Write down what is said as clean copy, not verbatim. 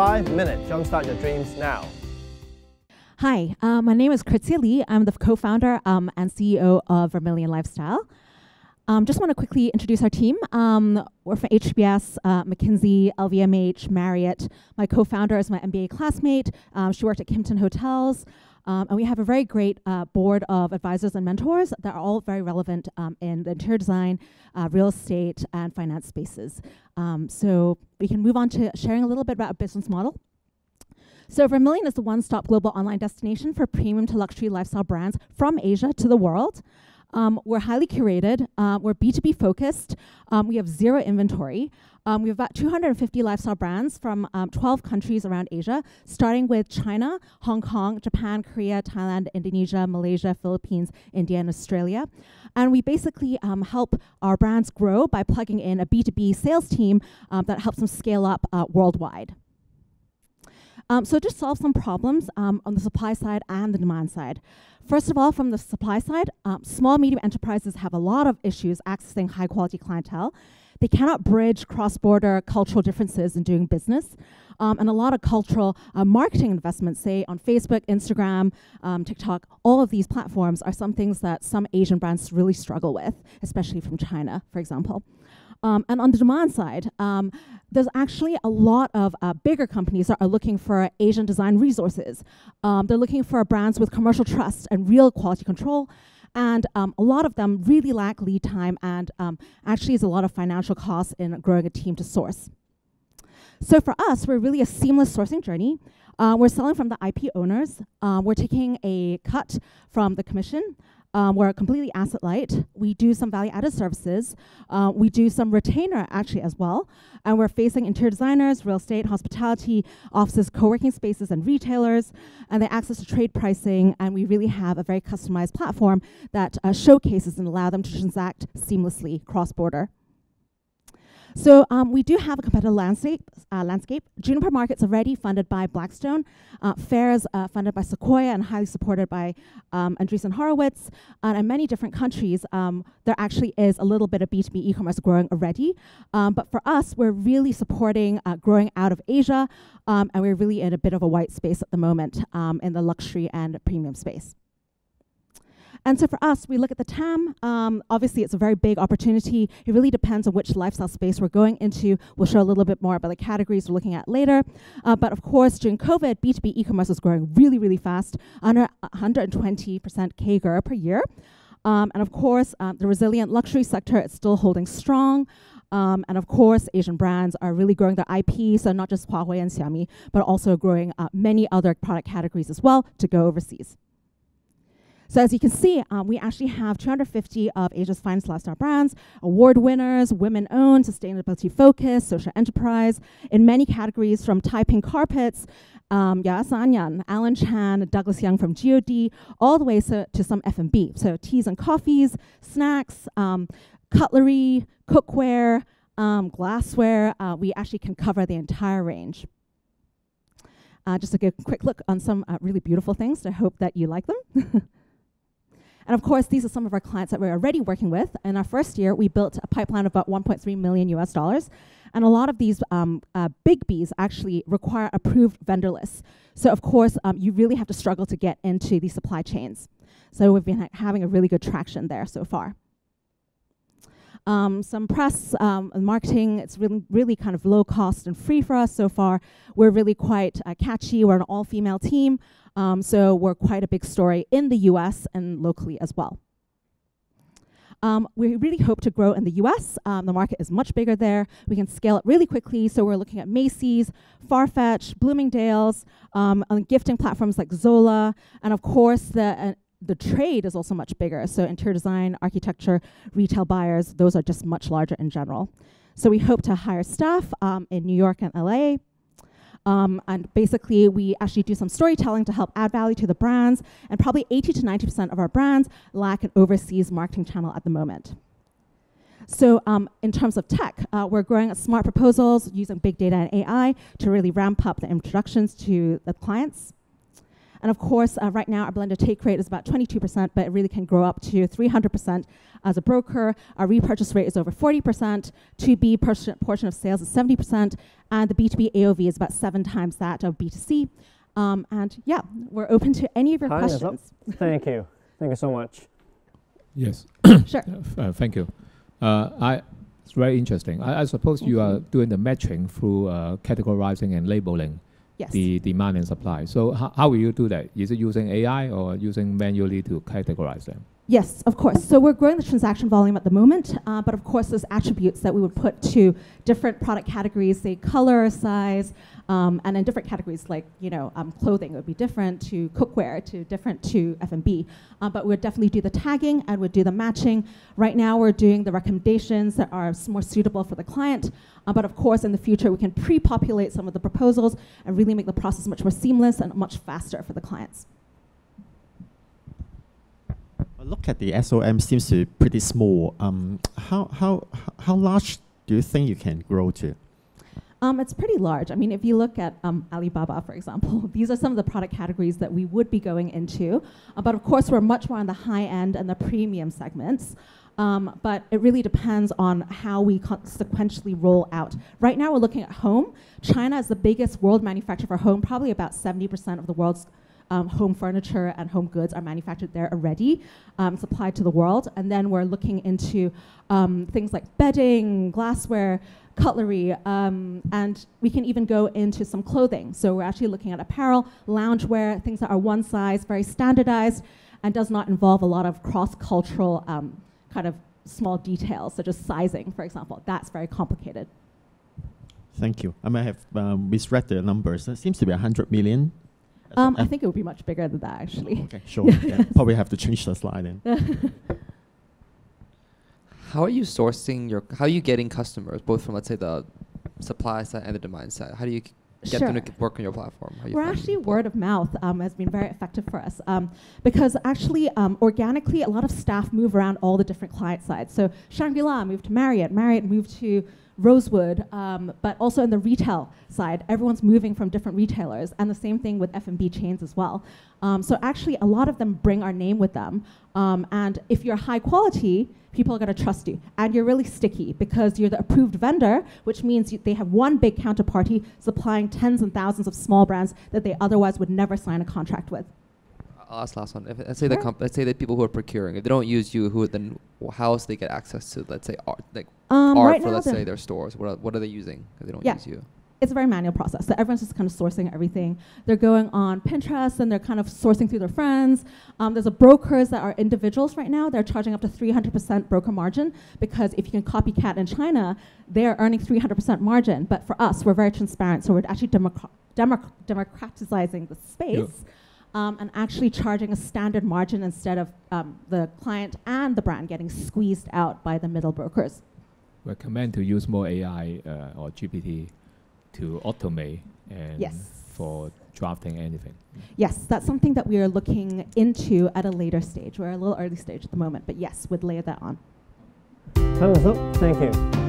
5-minute Jumpstart Your Dreams now. Hi, my name is Kritsia Lee. I'm the co-founder and CEO of Vermillion Lifestyle. Just want to quickly introduce our team. We're from HBS, McKinsey, LVMH, Marriott. My co-founder is my MBA classmate. She worked at Kimpton Hotels. And we have a very great board of advisors and mentors that are all very relevant in the interior design, real estate, and finance spaces. So we can move on to sharing a little bit about our business model. So Vermillion is the one-stop global online destination for premium to luxury lifestyle brands from Asia to the world. We're highly curated. We're B2B focused. We have zero inventory. We have about 250 lifestyle brands from 12 countries around Asia, starting with China, Hong Kong, Japan, Korea, Thailand, Indonesia, Malaysia, Philippines, India, and Australia. And we basically help our brands grow by plugging in a B2B sales team that helps them scale up worldwide. So just solve some problems on the supply side and the demand side. First of all, from the supply side, small, medium enterprises have a lot of issues accessing high-quality clientele. They cannot bridge cross-border cultural differences in doing business. And a lot of cultural marketing investments, say on Facebook, Instagram, TikTok, all of these platforms are some things that some Asian brands really struggle with, especially from China, for example. And on the demand side, there's actually a lot of bigger companies that are looking for Asian design resources. They're looking for brands with commercial trust and real quality control. And a lot of them really lack lead time and actually is a lot of financial costs in growing a team to source. So for us, we're really a seamless sourcing journey. We're selling from the IP owners. We're taking a cut from the commission. We're completely asset light. We do some value-added services. We do some retainer actually as well. And we're facing interior designers, real estate, hospitality, offices, co-working spaces, and retailers. And they access to trade pricing. And we really have a very customized platform that showcases and allow them to transact seamlessly cross-border. So we do have a competitive landscape. Juniper Market's already funded by Blackstone. Fair is funded by Sequoia and highly supported by Andreessen Horowitz. And in many different countries, there actually is a little bit of B2B e-commerce growing already. But for us, we're really supporting growing out of Asia. And we're really in a bit of a white space at the moment in the luxury and premium space. And so for us, we look at the TAM. Obviously, it's a very big opportunity. It really depends on which lifestyle space we're going into. We'll show a little bit more about the categories we're looking at later. But of course, during COVID, B2B e-commerce is growing really, really fast, under 120% CAGR per year. And of course, the resilient luxury sector is still holding strong. And of course, Asian brands are really growing their IP, so not just Huawei and Xiaomi, but also growing many other product categories as well to go overseas. So as you can see, we actually have 250 of Asia's finest lifestyle brands, award winners, women-owned, sustainability-focused, social enterprise, in many categories from Taiping Carpets, Sanyan, Alan Chan, Douglas Young from GOD, all the way to some F&B. So teas and coffees, snacks, cutlery, cookware, glassware. We actually can cover the entire range. Just a quick look on some really beautiful things. I hope that you like them. And of course, these are some of our clients that we're already working with. In our first year, we built a pipeline of about $1.3 million US. And a lot of these big Bs actually require approved vendor lists. So of course, you really have to struggle to get into these supply chains. So we've been having a really good traction there so far. Some press and marketing, it's really kind of low cost and free for us so far. We're really quite catchy. We're an all-female team. So we're quite a big story in the US and locally as well. We really hope to grow in the US. The market is much bigger there. We can scale it really quickly. So we're looking at Macy's, Farfetch, Bloomingdale's, on gifting platforms like Zola. And of course, the trade is also much bigger. So interior design, architecture, retail buyers, those are just much larger in general. So we hope to hire staff in New York and LA. And basically, we actually do some storytelling to help add value to the brands. And probably 80 to 90% of our brands lack an overseas marketing channel at the moment. So in terms of tech, we're growing at smart proposals using big data and AI to really ramp up the introductions to the clients. And of course, right now our blended take rate is about 22%, but it really can grow up to 300% as a broker. Our repurchase rate is over 40%, 2B portion of sales is 70%, and the B2B AOV is about 7 times that of B2C. And yeah, we're open to any of your questions. Thank you. Thank you so much. Yes. Sure. Thank you. It's very interesting. I suppose you are doing the matching through categorizing and labeling the demand and supply. So how will you do that? Is it using AI or using manually to categorize them? Yes, of course. So we're growing the transaction volume at the moment, but of course there's attributes that we would put to different product categories, say color, size, and in different categories like, clothing would be different to cookware, to different to F&B. But we'd definitely do the tagging and we'd do the matching. Right now we're doing the recommendations that are more suitable for the client. But of course in the future we can pre-populate some of the proposals and really make the process much more seamless and much faster for the clients. Look at the SOM seems to be pretty small. How large do you think you can grow to? It's pretty large. I mean, if you look at Alibaba, for example, these are some of the product categories that we would be going into. But of course, we're much more on the high end and the premium segments. But it really depends on how we sequentially roll out. Right now, we're looking at home. China is the biggest world manufacturer for home. Probably about 70% of the world's home furniture and home goods are manufactured there already, supplied to the world. And then we're looking into things like bedding, glassware, cutlery, and we can even go into some clothing. So we're actually looking at apparel, loungewear, things that are one size, very standardized, and does not involve a lot of cross-cultural kind of small details, such as sizing, for example. That's very complicated. Thank you. I may have misread the numbers. It seems to be 100 million. I think it would be much bigger than that, actually. Okay, sure. Yeah, probably have to change the slide then. How are you sourcing how are you getting customers, both from, let's say, the supply side and the demand side? How do you get them to work on your platform? We're actually word of mouth has been very effective for us because actually organically a lot of staff move around all the different client sides. So Shangri-La moved to Marriott, Marriott moved to Rosewood, but also in the retail side, everyone's moving from different retailers, and the same thing with F&B chains as well. So actually, a lot of them bring our name with them, and if you're high quality, people are going to trust you, and you're really sticky because you're the approved vendor, which means they have one big counterparty supplying tens and thousands of small brands that they otherwise would never sign a contract with. I'll ask last one. Let's say let's say the people who are procuring, if they don't use you, how else they get access to, let's say, art, art for, let's say, their stores? What are they using if they don't use you? It's a very manual process. So everyone's just kind of sourcing everything. They're going on Pinterest and they're kind of sourcing through their friends. There's brokers that are individuals right now. They're charging up to 300% broker margin because if you can copycat in China, they're earning 300% margin. But for us, we're very transparent. So we're actually democratizing the space. And actually charging a standard margin instead of the client and the brand getting squeezed out by the middle brokers. Recommend to use more AI or GPT to automate and for drafting anything. Yes, that's something that we are looking into at a later stage. We're a little early stage at the moment, but yes, would layer that on. Thumbs up. Thank you.